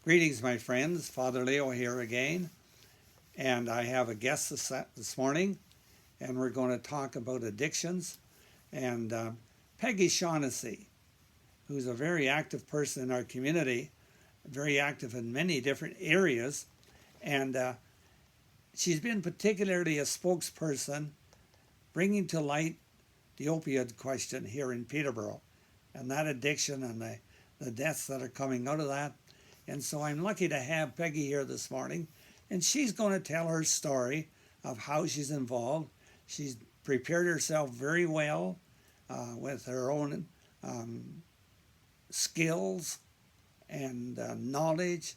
Greetings, my friends. Father Leo here again, and I have a guest this morning, and we're going to talk about addictions. And Peggy Shaughnessy, who's a very active person in our community, very active in many different areas, and she's been particularly a spokesperson bringing to light the opioid question here in Peterborough, and that addiction and the deaths that are coming out of that. And so I'm lucky to have Peggy here this morning, and she's going to tell her story of how she's involved. She's prepared herself very well with her own skills and knowledge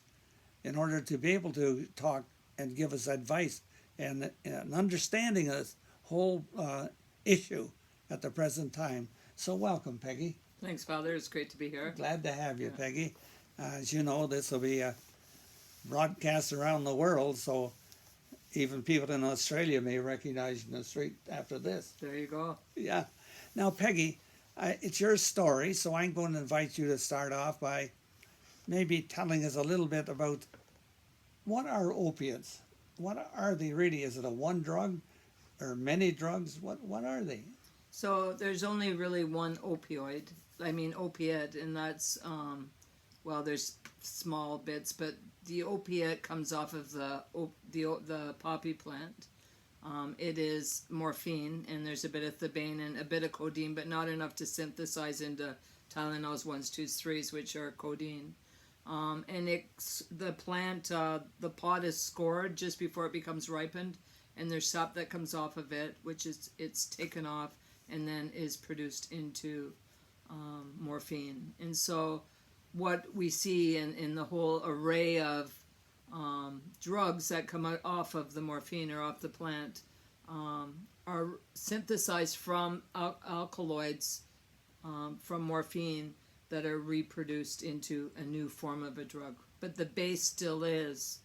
in order to be able to talk and give us advice and an understanding of this whole issue at the present time. So welcome, Peggy. Thanks, Father. It's great to be here. Glad to have you, Peggy. As you know, this will be broadcast around the world, so even people in Australia may recognize you in the street after this. There you go. Yeah. Now, Peggy, it's your story, so I'm going to invite you to start off by maybe telling us a little bit about what are opiates? What are they really? Is it a one drug or many drugs? What are they? So there's only really one opioid. I mean opiate, and that's well, there's small bits, but the opiate comes off of the poppy plant. It is morphine, and there's a bit of thebaine and a bit of codeine, but not enough to synthesize into Tylenols 1s, 2s, 3s, which are codeine. And the plant, the pod is scored just before it becomes ripened, and there's sap that comes off of it, which is it's taken off and then is produced into morphine. And so what we see in the whole array of drugs that come out off of the morphine or off the plant are synthesized from alkaloids from morphine that are reproduced into a new form of a drug. But the base still is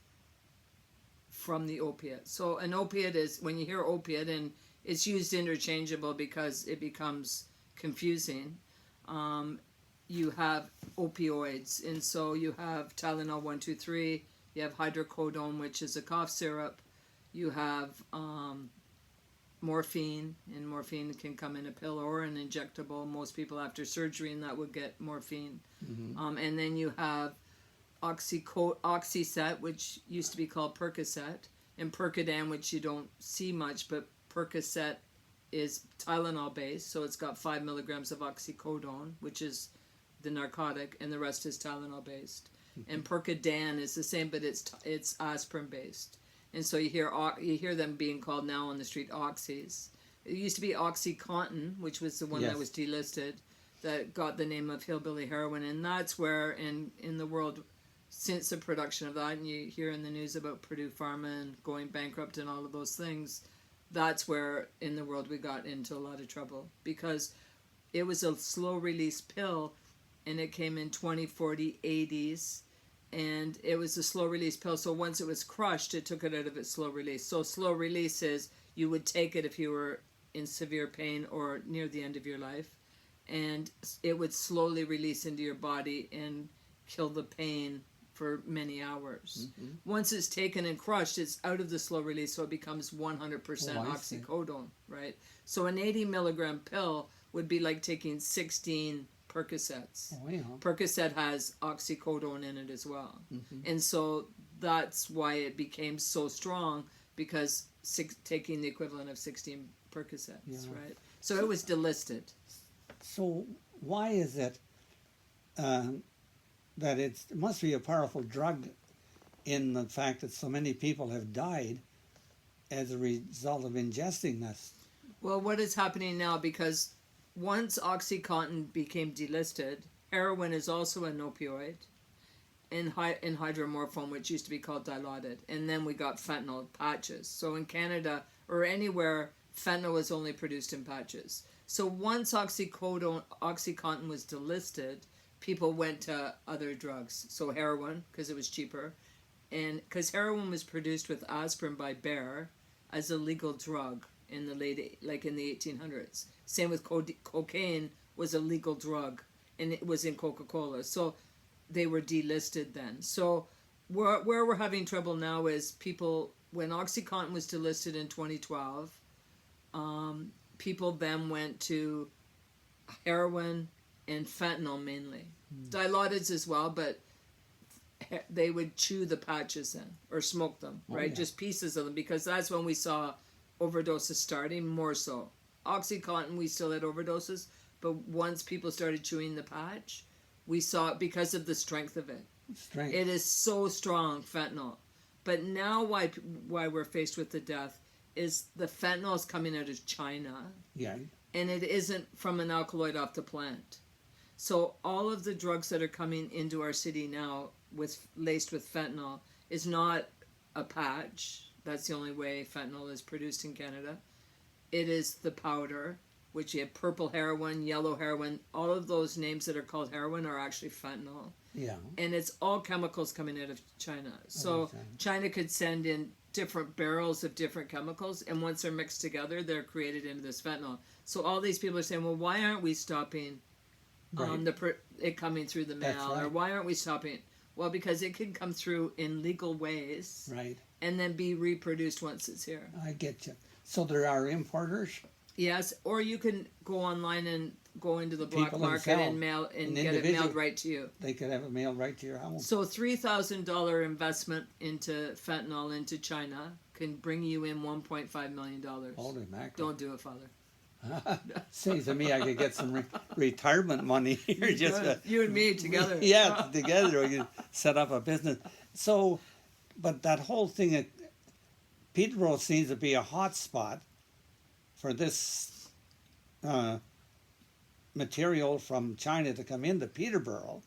from the opiate. So an opiate is, when you hear opiate, and it's used interchangeable because it becomes confusing, you have opioids. And so you have Tylenol 1, 2, 3, you have hydrocodone, which is a cough syrup, you have morphine, and morphine can come in a pill or an injectable. Most people after surgery and that would get morphine. Mm-hmm. And then you have Oxyset, which used to be called Percocet, and Percodan, which you don't see much, but Percocet is Tylenol based, so it's got 5 milligrams of oxycodone, which is the narcotic, and the rest is Tylenol based. Mm-hmm. And Percodan is the same, but it's aspirin based. And so you hear them being called now on the street oxys. It used to be OxyContin, which was the one that was delisted, that got the name of hillbilly heroin. And that's where in the world, since the production of that, and you hear in the news about Purdue Pharma and going bankrupt and all of those things, that's where in the world we got into a lot of trouble. Because it was a slow release pill, and it came in 20, 40, 80s. And it was a slow release pill, so once it was crushed, it took it out of its slow release. So slow release is you would take it if you were in severe pain or near the end of your life, and it would slowly release into your body and kill the pain for many hours. Mm-hmm. Once it's taken and crushed, it's out of the slow release, so it becomes 100% oxycodone, right? So an 80 milligram pill would be like taking 16 Percocets. Oh, yeah. Percocet has oxycodone in it as well. Mm-hmm. And so that's why it became so strong, because taking the equivalent of 16 Percocets, right? So it was delisted. So why is it that it must be a powerful drug in the fact that so many people have died as a result of ingesting this? Well, what is happening now, because once OxyContin became delisted, heroin is also an opioid, and hydromorphone, which used to be called Dilaudid. And then we got fentanyl patches. So in Canada or anywhere, fentanyl was only produced in patches. So once OxyContin was delisted, people went to other drugs. So heroin, because it was cheaper. And because heroin was produced with aspirin by Bayer as a legal drug in the in the 1800s. Same with cocaine was a legal drug, and it was in Coca-Cola. So they were delisted then. So where we're having trouble now is people, when OxyContin was delisted in 2012, people then went to heroin and fentanyl mainly. Dilaudid as well, but they would chew the patches in or smoke them, right? Yeah. Just pieces of them, because that's when we saw overdoses starting more so. OxyContin, we still had overdoses, but once people started chewing the patch, we saw it because of the strength of it. Strength. It is so strong, fentanyl. But now why we're faced with the death is the fentanyl is coming out of China. Yeah. And it isn't from an alkaloid off the plant. So all of the drugs that are coming into our city now laced with fentanyl is not a patch. That's the only way fentanyl is produced in Canada. It is the powder, which you have purple heroin, yellow heroin. All of those names that are called heroin are actually fentanyl. Yeah. And it's all chemicals coming out of China. So China could send in different barrels of different chemicals, and once they're mixed together, they're created into this fentanyl. So all these people are saying, well, why aren't we stopping it coming through the mail? Right. Or why aren't we stopping it? Well, because it can come through in legal ways, Right. and then be reproduced once it's here. I get you. So there are importers? Yes, or you can go online and go into the black People market and themselves, get it mailed right to you. They could have it mailed right to your house. So $3,000 investment into fentanyl into China can bring you in $1.5 million. Holy mackerel. Don't do it, Father. Seems to me I could get some retirement money here. You and me together. Yeah, together we could set up a business. So, but that whole thing, Peterborough seems to be a hot spot for this material from China to come into Peterborough.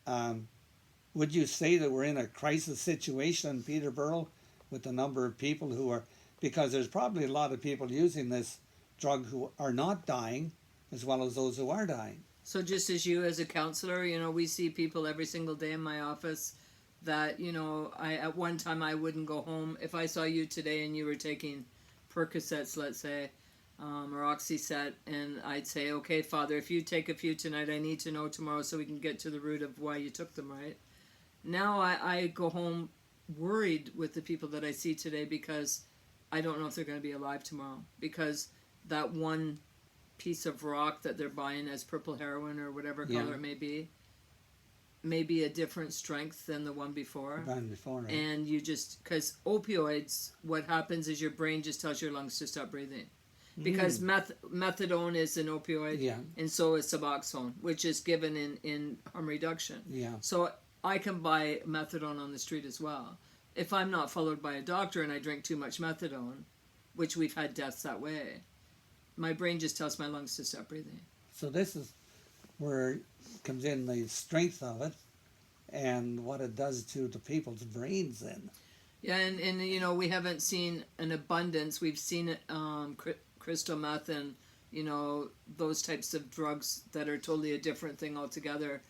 Would you say that we're in a crisis situation in Peterborough with the number of people who are, because there's probably a lot of people using this drug who are not dying as well as those who are dying. So just as you as a counselor, we see people every single day in my office that, at one time I wouldn't go home. If I saw you today and you were taking Percocets, let's say, or Oxyset, and I'd say, okay, Father, if you take a few tonight, I need to know tomorrow so we can get to the root of why you took them, right? Now I go home worried with the people that I see today because I don't know if they're going to be alive tomorrow, because that one piece of rock that they're buying as purple heroin or whatever color it may be a different strength than the one before. Right. And you just, because opioids, what happens is your brain just tells your lungs to stop breathing. Because methadone is an opioid, and so is Suboxone, which is given in harm reduction. Yeah. So I can buy methadone on the street as well. If I'm not followed by a doctor and I drink too much methadone, which we've had deaths that way, my brain just tells my lungs to stop breathing. So this is where comes in the strength of it and what it does to the people's brains then. Yeah, and we haven't seen an abundance. We've seen it, crystal meth and, those types of drugs that are totally a different thing altogether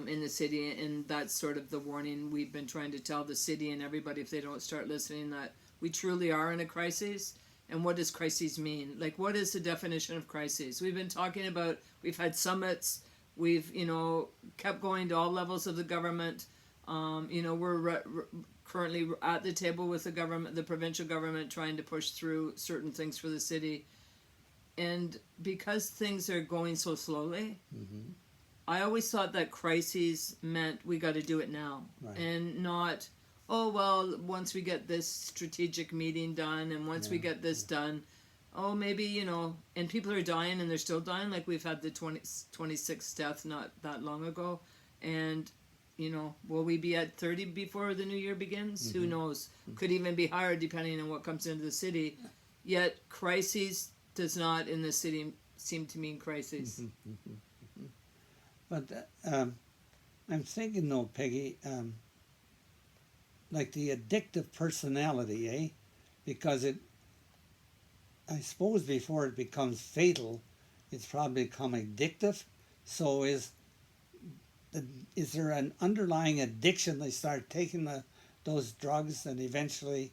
in the city. And that's sort of the warning we've been trying to tell the city and everybody, if they don't start listening, that we truly are in a crisis. And what does crises mean? Like, what is the definition of crises? We've been talking about, we've had summits, we've, kept going to all levels of the government. We're currently at the table with the government, the provincial government, trying to push through certain things for the city. And because things are going so slowly, I always thought that crises meant we got to do it now. Right. And not, oh, well, once we get this strategic meeting done and once we get this done, oh, maybe, and people are dying and they're still dying. Like we've had the 26th death not that long ago. And, will we be at 30 before the new year begins? Who knows? Could even be higher depending on what comes into the city. Yet crises does not in the city seem to mean crises. But I'm thinking though, Peggy, like the addictive personality, because I suppose before it becomes fatal, it's probably become addictive. So is there an underlying addiction? They start taking those drugs and eventually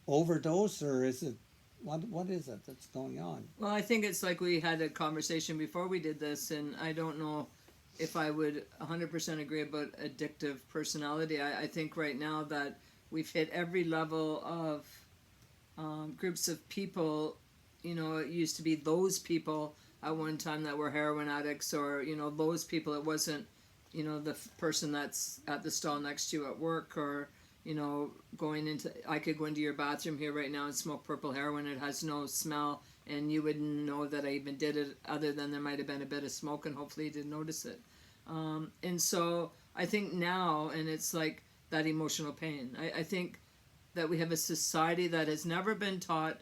overdose, or is it, what is it that's going on? Well, I think it's like we had a conversation before we did this, and I don't know if I would 100% agree about addictive personality. I think right now that we've hit every level of groups of people. You know, it used to be those people at one time that were heroin addicts, or, you know, those people. It wasn't, you know, the person that's at the stall next to you at work, or, you know, I could go into your bathroom here right now and smoke purple heroin. It has no smell, and you wouldn't know that I even did it, other than there might have been a bit of smoke, and hopefully you didn't notice it. And so I think now, and it's like that emotional pain. I think that we have a society that has never been taught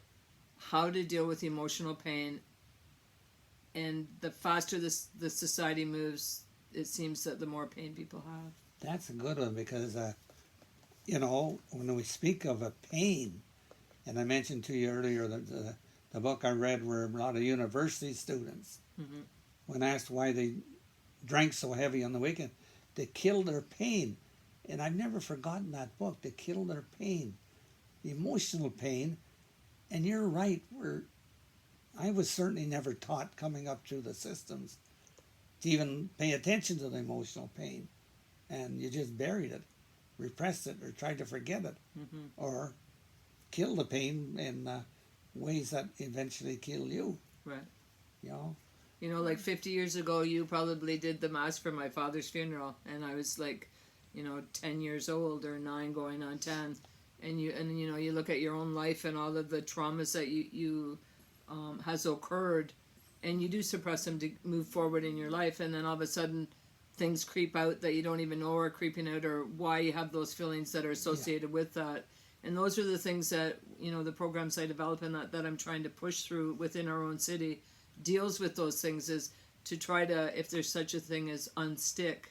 how to deal with emotional pain, and the faster the society moves, it seems that the more pain people have. That's a good one, because you know, when we speak of a pain, and I mentioned to you earlier that the book I read were a lot of university students. Mm-hmm. When asked why they drank so heavy on the weekend, they killed their pain. And I've never forgotten that book. They killed their pain, emotional pain. And you're right. I was certainly never taught coming up through the systems to even pay attention to the emotional pain. And you just buried it, repressed it, or tried to forget it, Mm-hmm. or kill the pain in ways that eventually kill you. Right. You know? You know, like 50 years ago, you probably did the mass for my father's funeral, and I was like, you know, 10 years old, or 9 going on 10. And you know, you look at your own life and all of the traumas that you has occurred, and you do suppress them to move forward in your life, and then all of a sudden things creep out that you don't even know are creeping out, or why you have those feelings that are associated with that. And those are the things that, you know, the programs I develop and that I'm trying to push through within our own city deals with those things, is to try to, if there's such a thing as unstick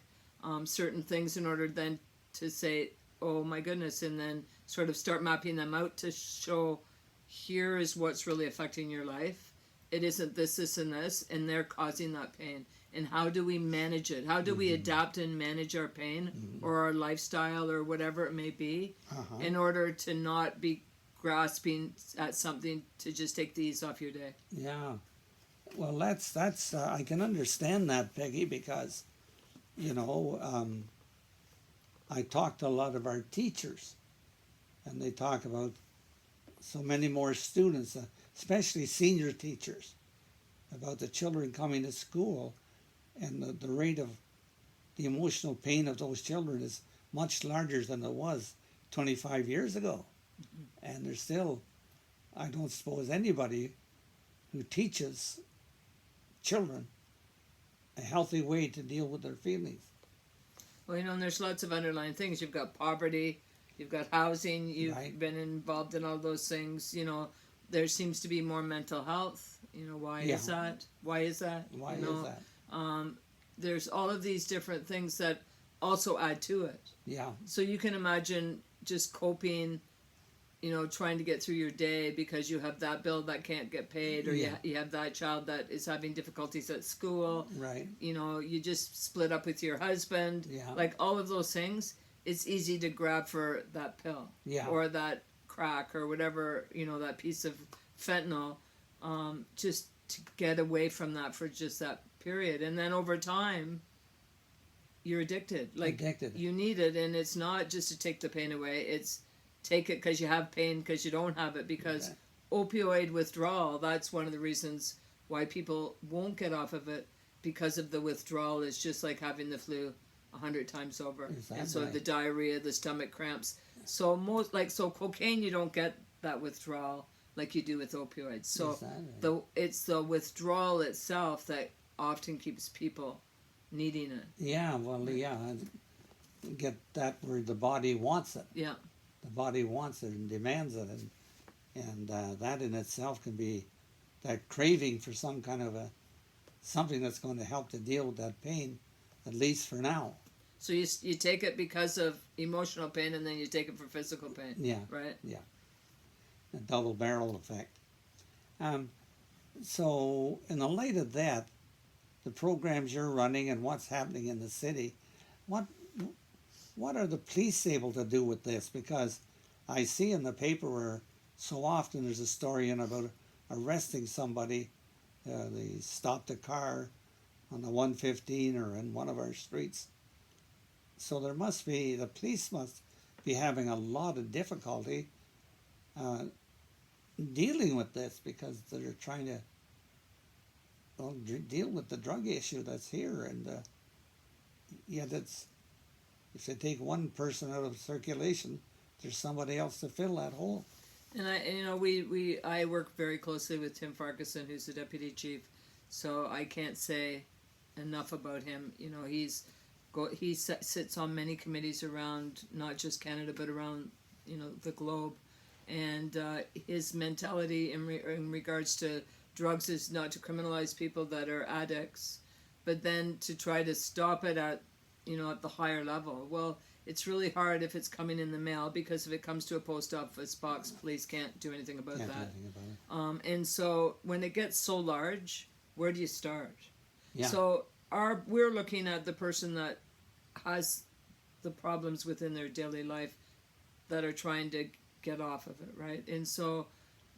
certain things, in order then to say, oh my goodness, and then sort of start mapping them out to show, here is what's really affecting your life. It isn't this, and this, and they're causing that pain. And how do we manage it? How do we adapt and manage our pain, or our lifestyle, or whatever it may be, in order to not be grasping at something to just take the ease off your day? Yeah. Well, that's I can understand that, Peggy, because, you know, I talk to a lot of our teachers, and they talk about so many more students, especially senior teachers, about the children coming to school, and the rate of the emotional pain of those children is much larger than it was 25 years ago. Mm-hmm. And there's still, I don't suppose anybody who teaches children a healthy way to deal with their feelings. Well, you know, and there's lots of underlying things. You've got poverty, you've got housing, you've been involved in all those things. You know, there seems to be more mental health. You know, why is that? Why is that? Why is that? There's all of these different things that also add to it. Yeah. So you can imagine just coping, you know, trying to get through your day because you have that bill that can't get paid, or you have that child that is having difficulties at school. Right. You know, you just split up with your husband. Yeah. Like all of those things, it's easy to grab for that pill. Yeah. Or that crack, or whatever, you know, that piece of fentanyl, just to get away from that for just that period. And then over time, you're addicted. You need it, and it's not just to take the pain away. It's take it because you have pain, because you don't have it. Because opioid withdrawal, that's one of the reasons why people won't get off of it, because of the withdrawal. Is just like having the flu 100 times over. And so the diarrhea, the stomach cramps. So so cocaine, you don't get that withdrawal like you do with opioids. So it's the withdrawal itself that often keeps people needing it. Yeah, well, get that where the body wants it. Yeah. The body wants it and demands it, and that in itself can be that craving for some kind of something that's going to help to deal with that pain, at least for now. So you take it because of emotional pain, and then you take it for physical pain. Yeah. Right? Yeah. A double barrel effect. So in the light of that, the programs you're running and what's happening in the city, what are the police able to do with this? Because I see in the paper where so often there's a story in about arresting somebody. They stopped a car on the 115 or in one of our streets. So the police must be having a lot of difficulty dealing with this because they're trying to deal with the drug issue that's here. And yet if they take one person out of circulation, there's somebody else to fill that hole. And I work very closely with Tim Farquharson, who's the deputy chief, so I can't say enough about him. He sits on many committees around not just Canada but around the globe, and his mentality in regards to drugs is not to criminalize people that are addicts, but then to try to stop it at the higher level. Well, it's really hard if it's coming in the mail, because if it comes to a post office box, police can't do anything about that. And so when it gets so large, where do you start? Yeah. So we're looking at the person that has the problems within their daily life that are trying to get off of it, right? And so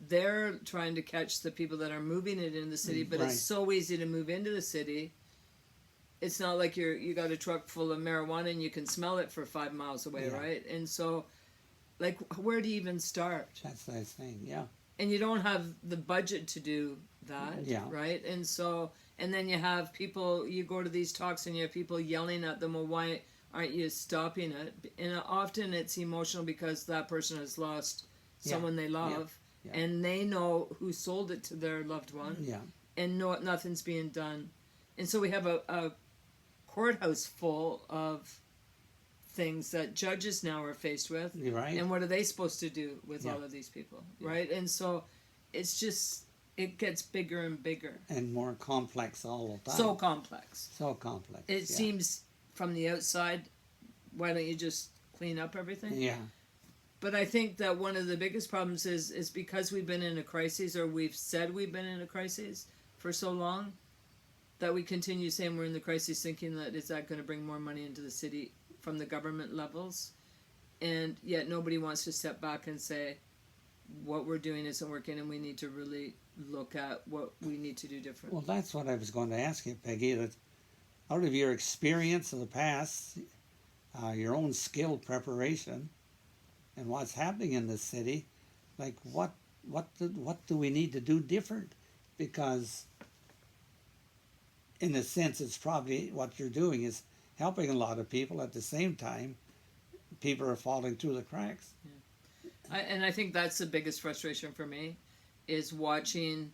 they're trying to catch the people that are moving it in the city, but Right. it's so easy to move into the city. It's not like you got a truck full of marijuana and you can smell it for 5 miles away, Yeah. right? And so, where do you even start? That's the thing, yeah. And you don't have the budget to do that, Yeah. right? And so, and then you have people, you go to these talks and you have people yelling at them, well, why aren't you stopping it? And often it's emotional because that person has lost someone they love, Yeah. and they know who sold it to their loved one, Yeah. and nothing's being done. And so we have a courthouse full of things that judges now are faced with. You're right. And what are they supposed to do with Yeah. all of these people, right? And so it's just, it gets bigger and bigger. And more complex all the time. So complex. So complex. It yeah. seems from the outside, why don't you just clean up everything? Yeah. But I think that one of the biggest problems is because we've been in a crisis, or we've said we've been in a crisis for so long, that we continue saying we're in the crisis, thinking that is that going to bring more money into the city from the government levels, and yet nobody wants to step back and say what we're doing isn't working and we need to really look at what we need to do different. Well, that's what I was going to ask you, Peggy, that out of your experience of the past, your own skill preparation, and what's happening in the city, like what do we need to do different? Because in a sense, it's probably what you're doing is helping a lot of people. At the same time, people are falling through the cracks. And I think that's the biggest frustration for me, is watching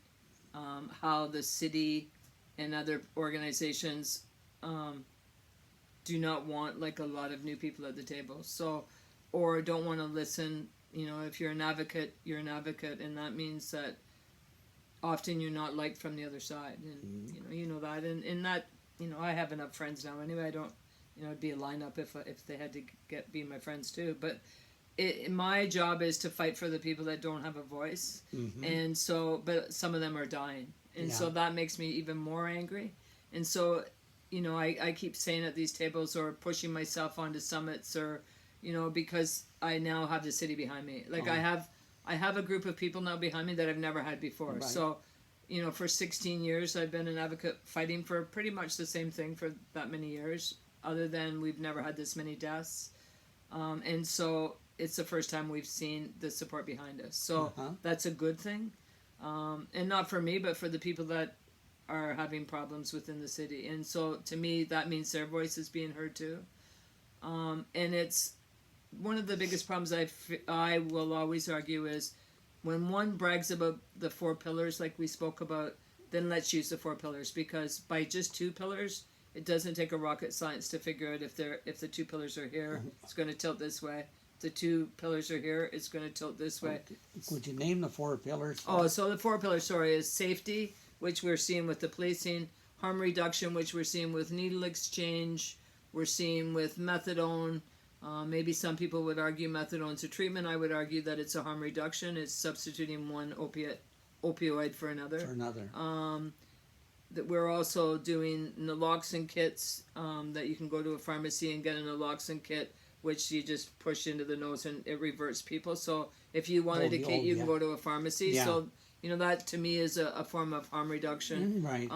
how the city and other organizations do not want a lot of new people at the table. So, or don't want to listen. If you're an advocate, you're an advocate, and that means that often you're not liked from the other side, and you know that, and that I have enough friends now anyway. I don't, it'd be a lineup if they had to be my friends too. But my job is to fight for the people that don't have a voice, and so, but some of them are dying, and so that makes me even more angry. And so, I keep saying at these tables, or pushing myself onto summits, or because I now have the city behind me. I have a group of people now behind me that I've never had before. Right. So, for 16 years, I've been an advocate fighting for pretty much the same thing for that many years, other than we've never had this many deaths. And so it's the first time we've seen the support behind us. So that's a good thing. And not for me, but for the people that are having problems within the city. And so to me, that means their voice is being heard too. And it's one of the biggest problems I will always argue is when one brags about the 4 pillars like we spoke about, then let's use the 4 pillars, because by just 2 pillars, it doesn't take a rocket science to figure out if the 2 pillars are here, it's going to tilt this way. If the 2 pillars are here, it's going to tilt this way. Could you name the 4 pillars? Oh, so the 4 pillars, is safety, which we're seeing with the policing, harm reduction, which we're seeing with needle exchange, we're seeing with methadone. Maybe some people would argue methadone's a treatment. I would argue that it's a harm reduction. It's substituting one opioid for another. That we're also doing naloxone kits, that you can go to a pharmacy and get a naloxone kit, which you just push into the nose and it reverts people. So if you wanted a kit, you can go to a pharmacy. Yeah. So that to me is a form of harm reduction. Right.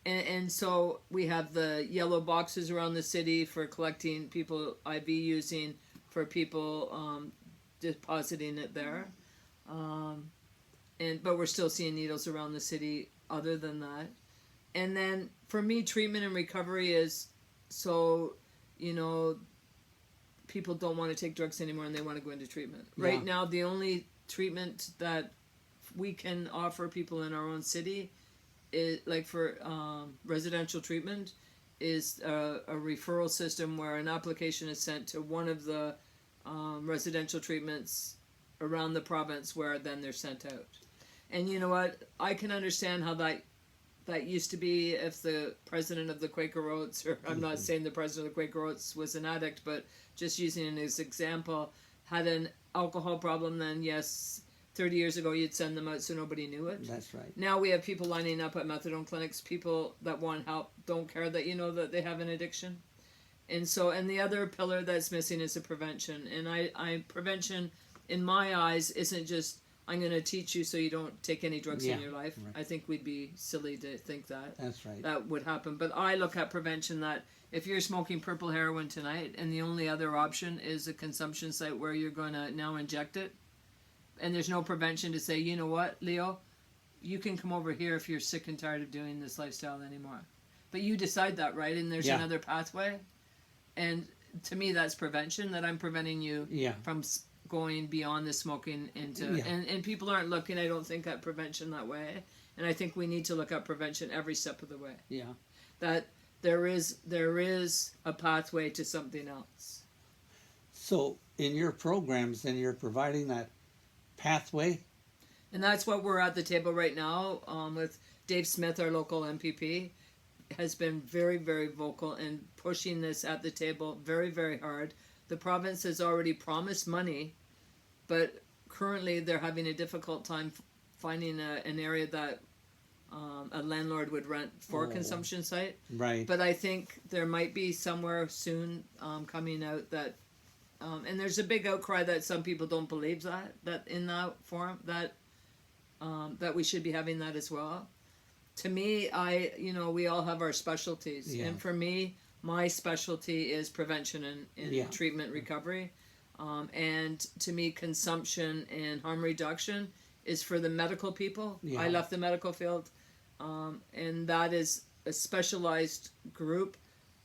and so we have the yellow boxes around the city for collecting people IV using, for people depositing it there. But we're still seeing needles around the city other than that. And then for me, treatment and recovery is, so, you know, people don't want to take drugs anymore and they want to go into treatment. Yeah. Right now, the only treatment that we can offer people in our own city is, like for residential treatment, is a referral system where an application is sent to one of the residential treatments around the province, where then they're sent out. And you know what? I can understand how that used to be if the president of the Quaker Oats, or I'm not saying the president of the Quaker Oats was an addict, but just using it as example, had an alcohol problem, then yes, 30 years ago you'd send them out so nobody knew it. That's right. Now we have people lining up at methadone clinics, people that want help, don't care that you know that they have an addiction. And so, and the other pillar that's missing is the prevention. And prevention, in my eyes, isn't just, I'm going to teach you so you don't take any drugs in your life. Right. I think we'd be silly to think that. That's right. That would happen. But I look at prevention that if you're smoking purple heroin tonight and the only other option is a consumption site where you're going to now inject it, and there's no prevention to say, you know what, Leo, you can come over here if you're sick and tired of doing this lifestyle anymore. But you decide that, right? And there's another pathway. And to me, that's prevention, that I'm preventing you from going beyond the smoking into, and people aren't looking, I don't think, at prevention that way. And I think we need to look at prevention every step of the way. Yeah. That there is a pathway to something else. So in your programs, then you're providing that pathway? And that's what we're at the table right now with Dave Smith, our local MPP, has been very, very vocal in pushing this at the table very, very hard. The province has already promised money, but currently they're having a difficult time finding an area that a landlord would rent for a consumption site. Right. But I think there might be somewhere soon coming out that, and there's a big outcry that some people don't believe that in that form, that we should be having that as well. To me, we all have our specialties. Yeah. And for me, my specialty is prevention and treatment recovery. And to me, consumption and harm reduction is for the medical people. Yeah. I left the medical field. And that is a specialized group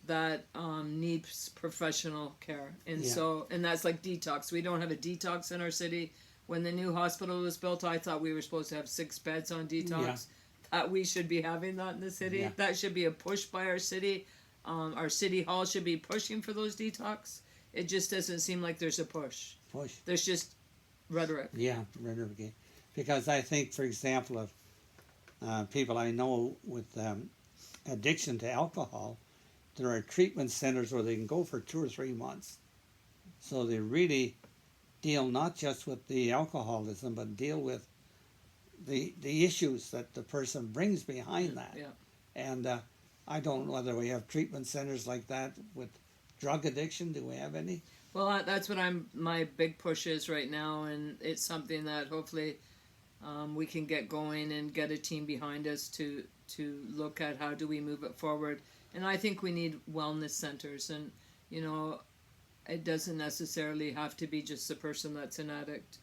that needs professional care. And and that's like detox. We don't have a detox in our city. When the new hospital was built, I thought we were supposed to have 6 beds on detox. Yeah. That we should be having that in the city. Yeah. That should be a push by our city. Our city hall should be pushing for those detox. It just doesn't seem like there's a push. There's just rhetoric. Yeah, rhetoric. Because I think, for example, of people I know with addiction to alcohol, there are treatment centers where they can go for 2 or 3 months. So they really deal not just with the alcoholism, but deal with the issues that the person brings behind that. Yeah. And I don't know whether we have treatment centers like that with drug addiction. Do we have any? Well, that's what my big push is right now, and it's something that hopefully we can get going and get a team behind us to look at how do we move it forward. And I think we need wellness centers, and it doesn't necessarily have to be just the person that's an addict.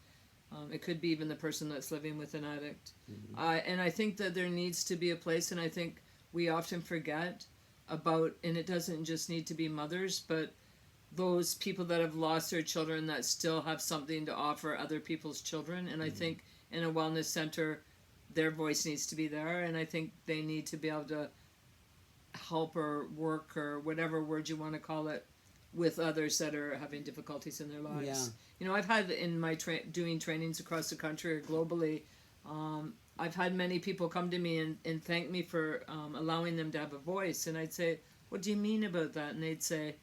It could be even the person that's living with an addict. Mm-hmm. And I think that there needs to be a place, and I think we often forget about, and it doesn't just need to be mothers, but those people that have lost their children that still have something to offer other people's children. And I think in a wellness center, their voice needs to be there, and I think they need to be able to help or work or whatever word you want to call it with others that are having difficulties in their lives. I've had in my doing trainings across the country or globally, I've had many people come to me and thank me for allowing them to have a voice. And I'd say, what do you mean about that? And they'd say,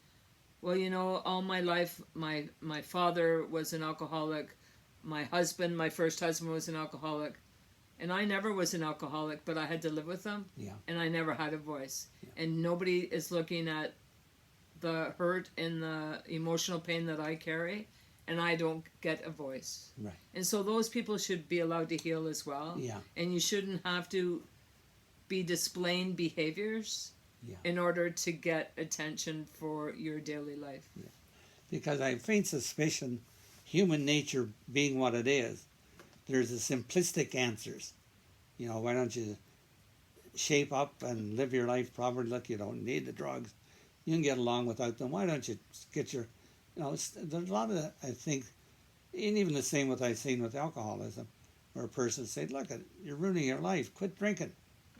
well, all my life, my father was an alcoholic. My first husband was an alcoholic. And I never was an alcoholic, but I had to live with them. Yeah. And I never had a voice. Yeah. And nobody is looking at the hurt and the emotional pain that I carry, and I don't get a voice. Right. And so those people should be allowed to heal as well. Yeah. And you shouldn't have to be displaying behaviors in order to get attention for your daily life. Yeah. Because I have faint suspicion, human nature being what it is, there's a simplistic answers. Why don't you shape up and live your life properly? Look, you don't need the drugs. You can get along without them. Why don't you get your, there's a lot of, I think, and even the same what I've seen with alcoholism, where a person said, look, you're ruining your life. Quit drinking.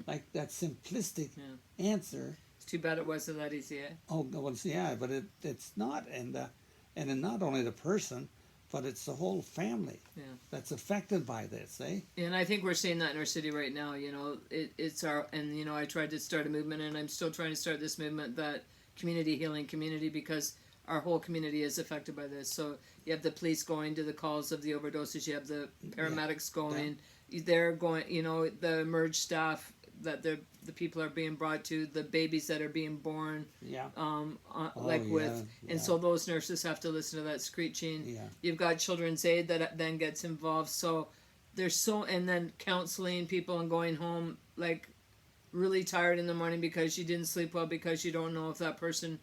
Like that simplistic answer. It's too bad it wasn't that easy, eh? Oh, well, yeah, but it's not. And not only the person, but it's the whole family that's affected by this, eh? And I think we're seeing that in our city right now. It's I tried to start a movement, and I'm still trying to start this movement, that community healing community, because our whole community is affected by this. So you have the police going to the calls of the overdoses, you have the paramedics going, they're going, the emerge staff that the people are being brought to, the babies that are being born, and so those nurses have to listen to that screeching. You've got children's aid that then gets involved. So there's and then counseling people and going home like really tired in the morning because you didn't sleep well, because you don't know if that person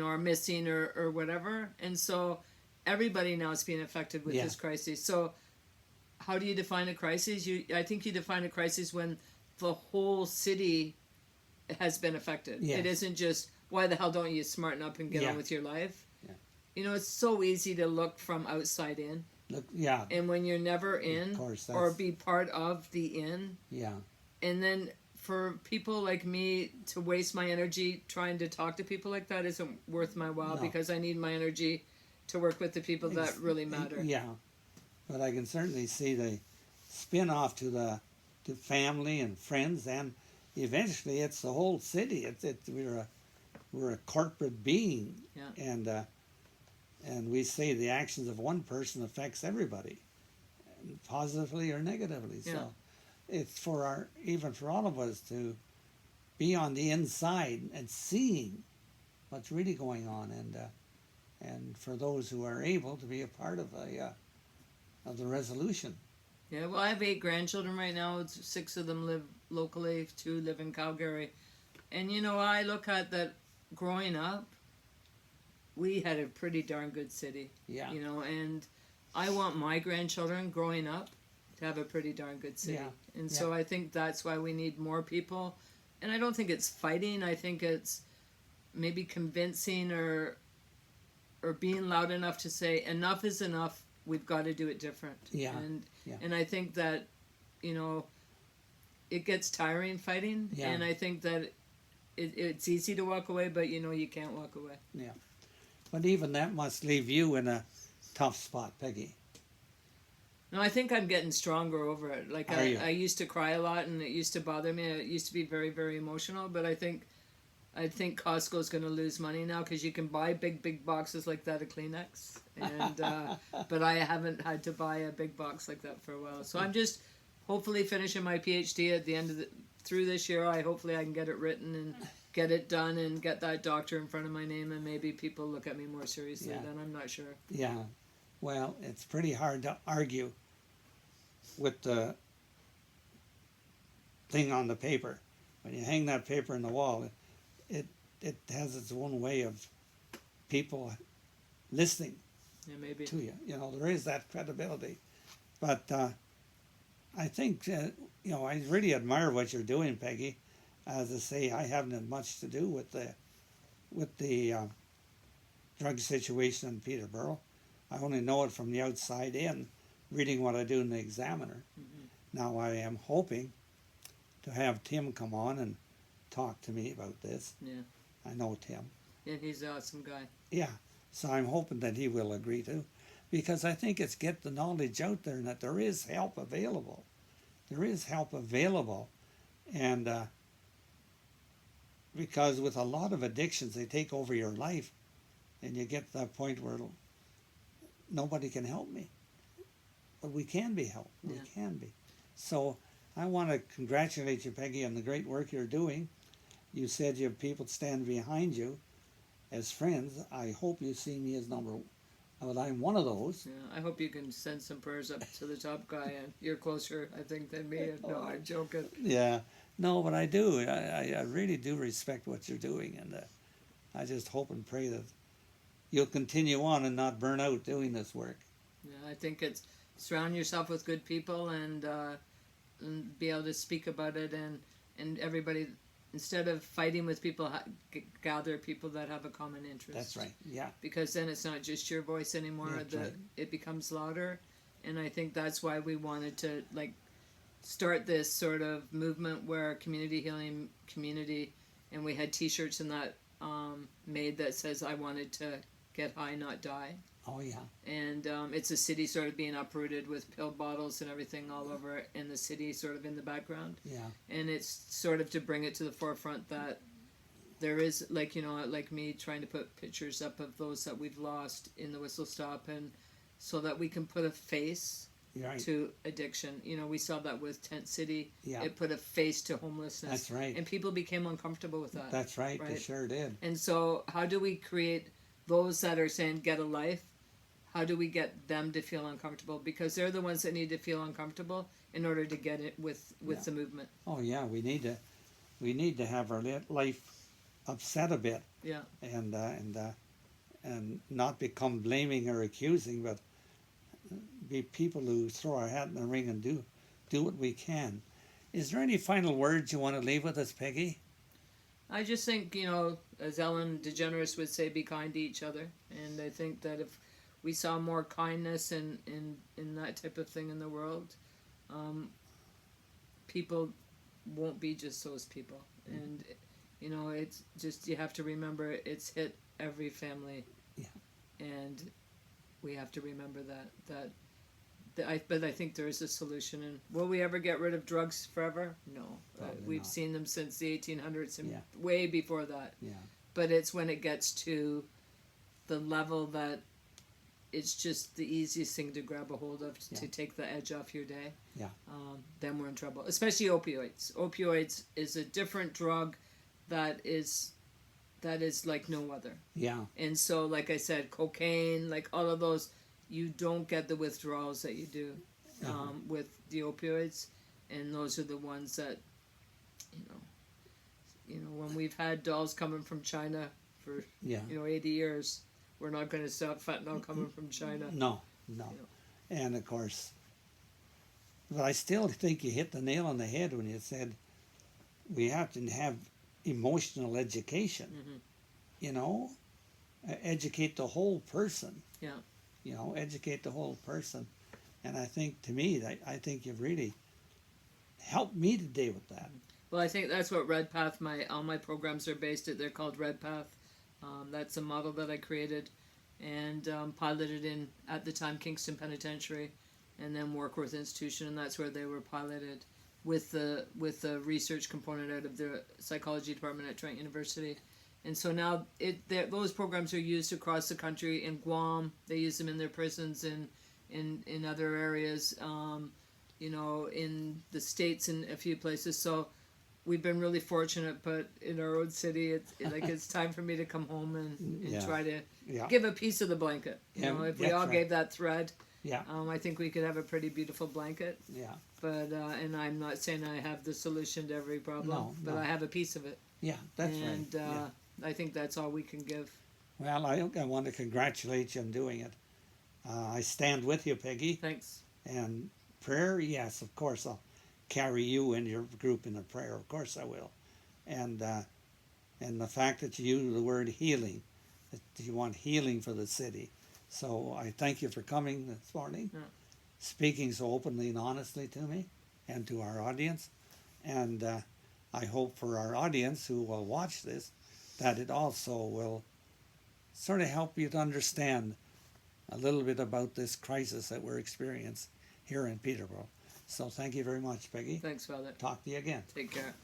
are missing or whatever. And so everybody now is being affected with this crisis. So how do you define a crisis? I think you define a crisis when the whole city has been affected. Yes. It isn't just, why the hell don't you smarten up and get on with your life? It's so easy to look from outside in. And when you're never in or be part of the in. And then for people like me to waste my energy trying to talk to people like that isn't worth my while, because I need my energy to work with the people that really matter. But I can certainly see the spin-off to family and friends, and eventually it's the whole city. We're a corporate being, and we say the actions of one person affects everybody, positively or negatively. So it's even for all of us to be on the inside and seeing what's really going on, and for those who are able to be a part of the resolution. Yeah, well, I have 8 grandchildren right now. 6 of them live locally, 2 live in Calgary. And, I look at that growing up, we had a pretty darn good city. And I want my grandchildren growing up to have a pretty darn good city. So I think that's why we need more people. And I don't think it's fighting. I think it's maybe convincing or being loud enough to say, enough is enough. We've got to do it different. And I think that, it gets tiring fighting. And I think that it's easy to walk away, but you can't walk away. But even that must leave you in a tough spot, Peggy. No, I think I'm getting stronger over it. Like I used to cry a lot, and it used to bother me. It used to be very, very emotional. But I think Costco's going to lose money now, because you can buy big boxes like that of Kleenex, and but I haven't had to buy a big box like that for a while. So I'm just hopefully finishing my PhD at the end of through this year. Hopefully I can get it written and get it done and get that doctor in front of my name, and maybe people look at me more seriously. Then I'm not sure. Well, it's pretty hard to argue with the thing on the paper. When you hang that paper in the wall, it has its own way of people listening maybe to you. There is that credibility. But I think, I really admire what you're doing, Peggy. As I say, I haven't had much to do with the drug situation in Peterborough. I only know it from the outside in, reading what I do in the Examiner. Now I am hoping to have Tim come on and talk to me about this. I know Tim. And he's an awesome guy. So I'm hoping that he will agree to, because I think it's get the knowledge out there and that there is help available. There is help available, and because with a lot of addictions, they take over your life, and you get to that point where nobody can help me. But we can be helped. We can be. So I want to congratulate you, Peggy, on the great work you're doing. You said you have people stand behind you as friends. I hope you see me as number one. But I'm one of those. I hope you can send some prayers up to the top guy, and you're closer, I think, than me. No, I'm joking. No, but I do. I really do respect what you're doing, and I just hope and pray that you'll continue on and not burn out doing this work. Yeah, I think it's surround yourself with good people and be able to speak about it, and everybody, instead of fighting with people, gather people that have a common interest. That's right. Yeah. Because then it's not just your voice anymore. That's right. It becomes louder, and I think that's why we wanted to start this sort of movement where community healing community, and we had T-shirts and that made that says I wanted to get high, not die. Oh yeah. And it's a city sort of being uprooted with pill bottles and everything all over in the city, sort of in the background. Yeah. And it's sort of to bring it to the forefront that there is, like me trying to put pictures up of those that we've lost in the whistle stop, and so that we can put a face Right. to addiction. We saw that with Tent City. Yeah. It put a face to homelessness. That's right. And people became uncomfortable with that. That's right. They sure did. And so how do we create those that are saying get a life? How do we get them to feel uncomfortable? Because they're the ones that need to feel uncomfortable in order to get it with the movement. Oh yeah, we need to have our life upset a bit. Yeah. And not become blaming or accusing, but be people who throw our hat in the ring and do what we can. Is there any final words you want to leave with us, Peggy? I just think, as Ellen DeGeneres would say, be kind to each other. And I think that if we saw more kindness and that type of thing in the world, people won't be just those people. And, it's just, you have to remember it's hit every family. Yeah. And we have to remember that. But I think there is a solution. And will we ever get rid of drugs forever? No. We've not. seen them since the 1800s and Yeah. way before that. Yeah. But it's when it gets to the level that it's just the easiest thing to grab a hold of to take the edge off your day. Yeah. Then we're in trouble. Especially opioids. Opioids is a different drug that is like no other. Yeah. And so, like I said, cocaine, like all of those, you don't get the withdrawals that you do with the opioids, and those are the ones that, when we've had dolls coming from China for 80 years, we're not going to stop fentanyl coming from China. No. And of course, but I still think you hit the nail on the head when you said we have to have emotional education. Educate the whole person. Yeah. Educate the whole person. And I think, to me, I think you've really helped me today with that. Well, I think that's what Red Path, all my programs are based at. They're called Red Path. That's a model that I created and piloted in, at the time, Kingston Penitentiary, and then Warkworth Institution, and that's where they were piloted with the research component out of the psychology department at Trent University. And so now those programs are used across the country. In Guam, they use them in their prisons, in other areas, in the States and a few places. So we've been really fortunate, but in our own city, it's time for me to come home and try to give a piece of the blanket. If we all gave that thread, I think we could have a pretty beautiful blanket. Yeah. But and I'm not saying I have the solution to every problem, but I have a piece of it. Yeah, that's right. And I think that's all we can give. Well, I want to congratulate you on doing it. I stand with you, Peggy. Thanks. And prayer, yes, of course, I'll carry you and your group in a prayer. Of course I will. And the fact that you use the word healing, that you want healing for the city. So I thank you for coming this morning, speaking so openly and honestly to me and to our audience. And I hope for our audience who will watch this, that it also will sort of help you to understand a little bit about this crisis that we're experiencing here in Peterborough. So thank you very much, Peggy. Thanks, Father. Talk to you again. Take care.